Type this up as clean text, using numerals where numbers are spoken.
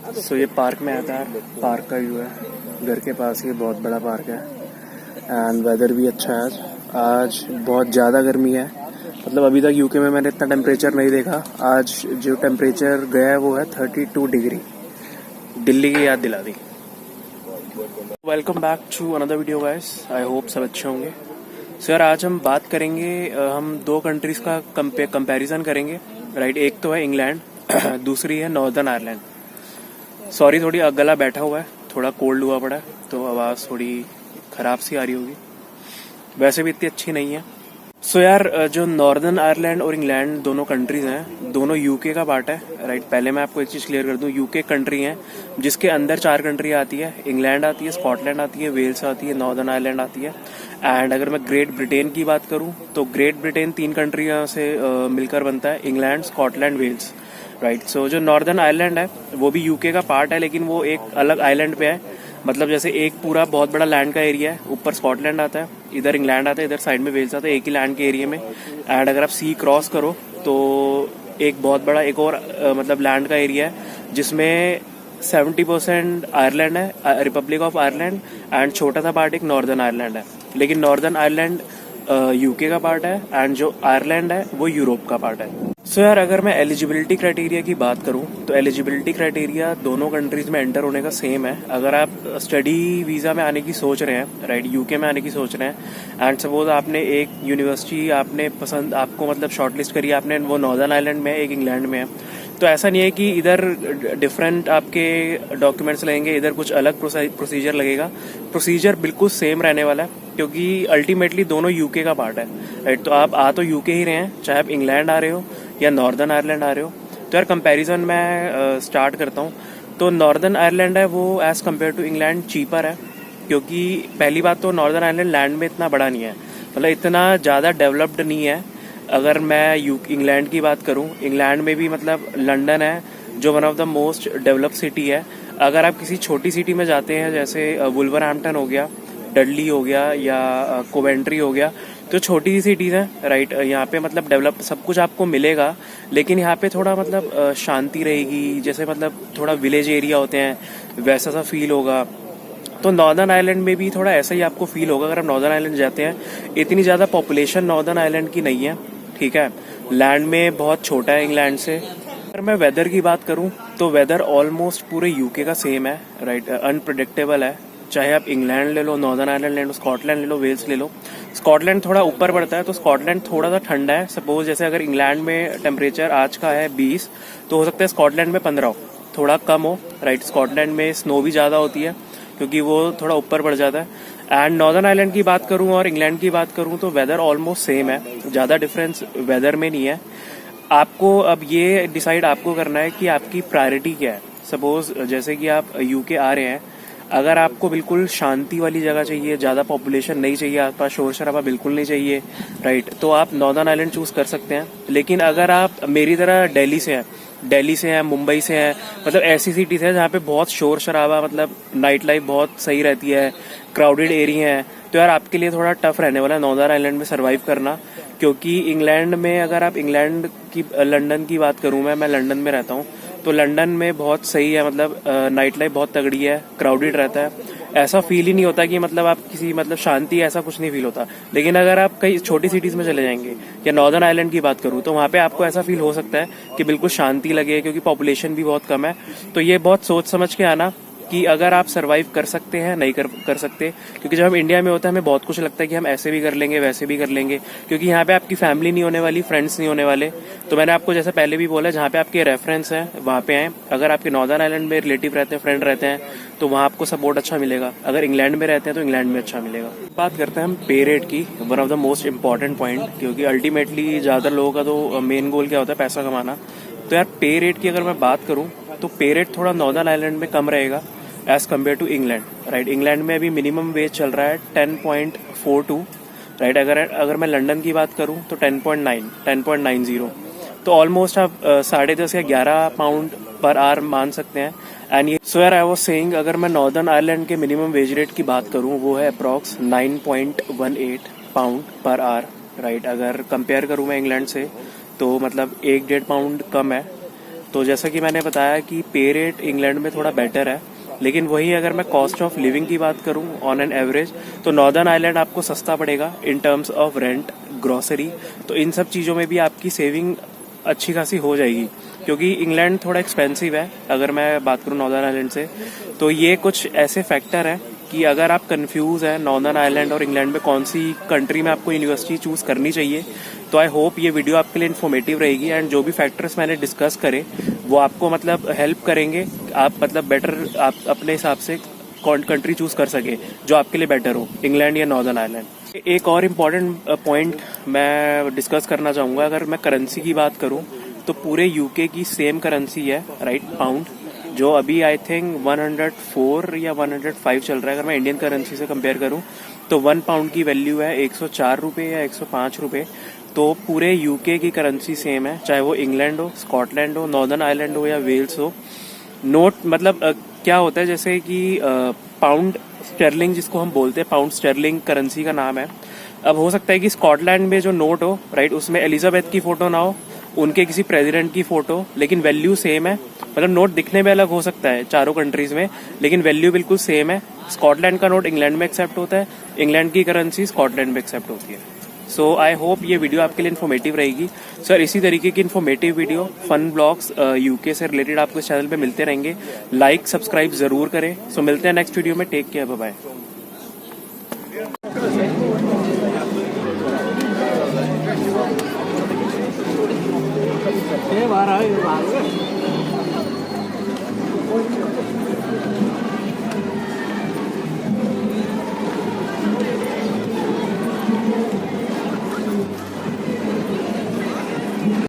सो ये पार्क में आता है, पार्क का व्यू है, घर के पास ही बहुत बड़ा पार्क है एंड वेदर भी अच्छा है। आज बहुत ज़्यादा गर्मी है, मतलब अभी तक यूके में मैंने इतना टेम्परेचर नहीं देखा। आज जो टेम्परेचर गया है वो है 32 डिग्री। दिल्ली की याद दिला दी। Welcome back to another video guys, I hope सब अच्छे होंगे। सो यार आज हम बात करेंगे, हम दो कंट्रीज का कंपैरिजन करेंगे, राइट। एक तो है इंग्लैंड दूसरी है नॉर्दर्न आयरलैंड। सॉरी थोड़ी गला बैठा हुआ है, थोड़ा कोल्ड हुआ पड़ा है तो आवाज़ थोड़ी ख़राब सी आ रही होगी, वैसे भी इतनी अच्छी नहीं है। सो यार जो नॉर्दर्न आयरलैंड और इंग्लैंड दोनों कंट्रीज हैं, दोनों यूके का पार्ट है, राइट। पहले मैं आपको एक चीज़ क्लियर कर दूं, यूके कंट्री है जिसके अंदर 4 कंट्री आती है। इंग्लैंड आती है, स्कॉटलैंड आती है, वेल्स आती है, नॉर्दर्न आयरलैंड आती है। एंड अगर मैं ग्रेट ब्रिटेन की बात करूं तो ग्रेट ब्रिटेन 3 कंट्रियों से मिलकर बनता है, इंग्लैंड, स्कॉटलैंड, वेल्स, राइट। सो जो नॉर्दर्न आयरलैंड है वो भी यूके का पार्ट है, लेकिन वो एक अलग आइलैंड पे है। मतलब जैसे एक पूरा बहुत बड़ा लैंड का एरिया है, ऊपर स्कॉटलैंड आता है, इधर इंग्लैंड आता है, इधर साइड में वेल्स आता है, एक ही लैंड के एरिया में। एंड अगर आप सी क्रॉस करो तो एक बहुत बड़ा एक और मतलब लैंड का एरिया है जिसमें 70% आयरलैंड है, रिपब्लिक ऑफ आयरलैंड, एंड छोटा सा पार्ट एक नॉर्दर्न आयरलैंड है। लेकिन नॉर्दर्न आयरलैंड यूके का पार्ट है एंड जो आयरलैंड है वो यूरोप का पार्ट है। सो यार अगर मैं एलिजिबिलिटी क्राइटेरिया की बात करूं तो एलिजिबिलिटी क्राइटेरिया दोनों कंट्रीज में एंटर होने का सेम है। अगर आप स्टडी वीज़ा में आने की सोच रहे हैं, राइट, यूके में आने की सोच रहे हैं, एंड सपोज आपने एक यूनिवर्सिटी आपने पसंद आपको मतलब शॉर्टलिस्ट करी आपने, वो नॉर्दर्न आयरलैंड में है, एक इंग्लैंड में है, तो ऐसा नहीं है कि इधर डिफरेंट आपके डॉक्यूमेंट्स लगेंगे, इधर कुछ अलग प्रोसीजर लगेगा। प्रोसीजर बिल्कुल सेम रहने वाला है क्योंकि अल्टीमेटली दोनों यूके का पार्ट है, राइट। तो आप आ तो यूके ही रहे हैं, चाहे आप इंग्लैंड आ रहे हो या नॉर्दर्न आयरलैंड आ रहे हो। तो यार कंपैरिजन मैं स्टार्ट करता हूँ। तो नॉर्दर्न आयरलैंड है वो as compared to England cheaper है, क्योंकि पहली बात तो नॉर्दर्न आयरलैंड लैंड में इतना बड़ा नहीं है, मतलब इतना ज़्यादा डेवलप्ड नहीं है। अगर मैं इंग्लैंड की बात करूं, इंग्लैंड में भी मतलब लंदन है जो one of the most developed city है। अगर आप किसी छोटी सिटी में जाते हैं जैसे वुल्वरहैम्पटन हो गया, डडली हो गया या कोवेंट्री हो गया, तो छोटी सी सिटीज़ हैं, राइट। यहाँ पे मतलब डेवलप सब कुछ आपको मिलेगा, लेकिन यहाँ पे थोड़ा मतलब शांति रहेगी, जैसे मतलब थोड़ा विलेज एरिया होते हैं वैसा सा फील होगा। तो नॉर्दर्न आइलैंड में भी थोड़ा ऐसा ही आपको फील होगा अगर आप नॉर्दर्न आइलैंड जाते हैं। इतनी ज़्यादा पॉपुलेशन नॉर्दर्न आइलैंड की नहीं है, ठीक है। लैंड में बहुत छोटा है इंग्लैंड से। अगर मैं वेदर की बात करूं तो वेदर ऑलमोस्ट पूरे यूके का सेम है, राइट। अनप्रिडिक्टेबल है, चाहे आप इंग्लैंड ले लो, नॉर्दर्न आयरलैंड ले लो, स्कॉटलैंड ले लो, वेल्स ले लो। स्कॉटलैंड थोड़ा ऊपर पड़ता है तो स्कॉटलैंड थोड़ा सा ठंडा है। सपोज जैसे अगर इंग्लैंड में टेम्परेचर आज का है 20, तो हो सकता है स्कॉटलैंड में 15 हो, थोड़ा कम हो, राइट। स्कॉटलैंड में स्नो भी ज़्यादा होती है क्योंकि वो थोड़ा ऊपर पड़ जाता है। एंड नॉर्दर्न आयरलैंड की बात करूं और इंग्लैंड की बात करूं तो वेदर ऑलमोस्ट सेम है, ज़्यादा डिफरेंस वेदर में नहीं है। आपको अब ये डिसाइड आपको करना है कि आपकी प्रायोरिटी क्या है। सपोज जैसे कि आप यूके आ रहे हैं, अगर आपको बिल्कुल शांति वाली जगह चाहिए, ज़्यादा पॉपुलेशन नहीं चाहिए, आसपास शोर शराबा बिल्कुल नहीं चाहिए, राइट, तो आप नॉर्दर्न आइलैंड चूज कर सकते हैं। लेकिन अगर आप मेरी तरह दिल्ली से हैं, मुंबई से हैं, मतलब ऐसी सिटीज है जहाँ पे बहुत शोर शराबा, मतलब नाइट लाइफ बहुत सही रहती है, क्राउडेड एरिया है, तो यार आपके लिए थोड़ा टफ रहने वाला है नॉर्दर्न आइलैंड में सरवाइव करना। क्योंकि इंग्लैंड में अगर आप इंग्लैंड की लंदन की बात करूँ, मैं लंदन में रहता हूँ, तो लंदन में बहुत सही है, मतलब नाइट लाइफ बहुत तगड़ी है, क्राउडेड रहता है, ऐसा फील ही नहीं होता कि मतलब आप किसी मतलब शांति, ऐसा कुछ नहीं फील होता। लेकिन अगर आप कई छोटी सिटीज में चले जाएंगे, या नॉर्दर्न आइलैंड की बात करूँ, तो वहाँ पे आपको ऐसा फील हो सकता है कि बिल्कुल शांति लगे, क्योंकि पॉपुलेशन भी बहुत कम है। तो ये बहुत सोच समझ के आना कि अगर आप सरवाइव कर सकते हैं, नहीं कर सकते। क्योंकि जब हम इंडिया में होते हैं हमें बहुत कुछ लगता है कि हम ऐसे भी कर लेंगे, वैसे भी कर लेंगे, क्योंकि यहाँ पे आपकी फैमिली नहीं होने वाली, फ्रेंड्स नहीं होने वाले। तो मैंने आपको जैसे पहले भी बोला, जहाँ पे आपके रेफरेंस हैं वहाँ पे आए। अगर आपके नॉर्दर्न आइलैंड में रिलेटिव रहते हैं, फ्रेंड रहते हैं, तो वहाँ आपको सपोर्ट अच्छा मिलेगा। अगर इंग्लैंड में रहते हैं तो इंग्लैंड में अच्छा मिलेगा। बात करते हैं हम पे रेट की, one of the most important point, क्योंकि अल्टीमेटली ज़्यादातर लोगों का तो मेन गोल क्या होता है, पैसा कमाना। तो यार पे रेट की अगर मैं बात करूँ तो पे रेट थोड़ा नॉर्दर्न आइलैंड में कम रहेगा as compared to England, right. England में अभी मिनिमम वेज चल रहा है 10.42, राइट। अगर मैं लंदन की बात करूं तो 10.90, तो ऑलमोस्ट आप 10.5 या 11 पाउंड पर आवर मान सकते हैं। एंड ये सो यार आई वाज सेइंग, अगर मैं नॉर्दर्न आयरलैंड के मिनिमम वेज रेट की बात करूं, वो है approx 9.18 pound per hour, right. अगर कंपेयर करूं मैं इंग्लैंड से तो मतलब 1-1.5 पाउंड कम है। तो जैसा कि मैंने बताया कि पे रेट इंग्लैंड में थोड़ा बेटर है, लेकिन वही अगर मैं कॉस्ट ऑफ लिविंग की बात करूं ऑन एन एवरेज तो नॉर्दर्न आयरलैंड आपको सस्ता पड़ेगा in terms of rent, grocery. तो इन सब चीज़ों में भी आपकी सेविंग अच्छी खासी हो जाएगी, क्योंकि इंग्लैंड थोड़ा एक्सपेंसिव है अगर मैं बात करूं नॉर्दर्न आयरलैंड से। तो ये कुछ ऐसे फैक्टर हैं कि अगर आप कंफ्यूज हैं नॉर्दर्न आयरलैंड और इंग्लैंड में कौन सी कंट्री में आपको यूनिवर्सिटी चूज करनी चाहिए, तो आई होप ये वीडियो आपके लिए इन्फॉर्मेटिव रहेगी एंड जो भी फैक्टर्स मैंने डिस्कस करे वो आपको मतलब हेल्प करेंगे, आप मतलब बेटर आप अपने हिसाब से कंट्री चूज कर सके जो आपके लिए बेटर हो, इंग्लैंड या नॉर्दर्न आयरलैंड। एक और इम्पॉर्टेंट पॉइंट मैं डिस्कस करना चाहूँगा, अगर मैं करेंसी की बात करूँ तो पूरे यूके की सेम करेंसी है, राइट, पाउंड, जो अभी आई थिंक 104 या 105 चल रहा है। अगर मैं इंडियन करेंसी से कंपेयर करूं तो 1 पाउंड की वैल्यू है 104 रुपये या 105 रुपये। तो पूरे यूके की करेंसी सेम है, चाहे वो इंग्लैंड हो, स्कॉटलैंड हो, नॉर्दर्न आयरलैंड हो या वेल्स हो। नोट मतलब क्या होता है, जैसे कि पाउंड स्टर्लिंग जिसको हम बोलते हैं, पाउंड स्टर्लिंग करेंसी का नाम है। अब हो सकता है कि स्कॉटलैंड में जो नोट हो, राइट, उसमें एलिजाबेथ की फोटो ना हो, उनके किसी प्रेसिडेंट की फोटो, लेकिन वैल्यू सेम है। मतलब नोट दिखने में अलग हो सकता है चारों कंट्रीज में, लेकिन वैल्यू बिल्कुल सेम है। स्कॉटलैंड का नोट इंग्लैंड में एक्सेप्ट होता है, इंग्लैंड की करेंसी स्कॉटलैंड में एक्सेप्ट होती है। सो आई होप ये वीडियो आपके लिए इन्फॉर्मेटिव रहेगी। सर इसी तरीके की informative video, fun blogs UK से रिलेटेड आपको इस चैनल पे मिलते रहेंगे। लाइक सब्सक्राइब जरूर करें। सो मिलते हैं नेक्स्ट वीडियो में। Take care, bye bye. ये बाहर आए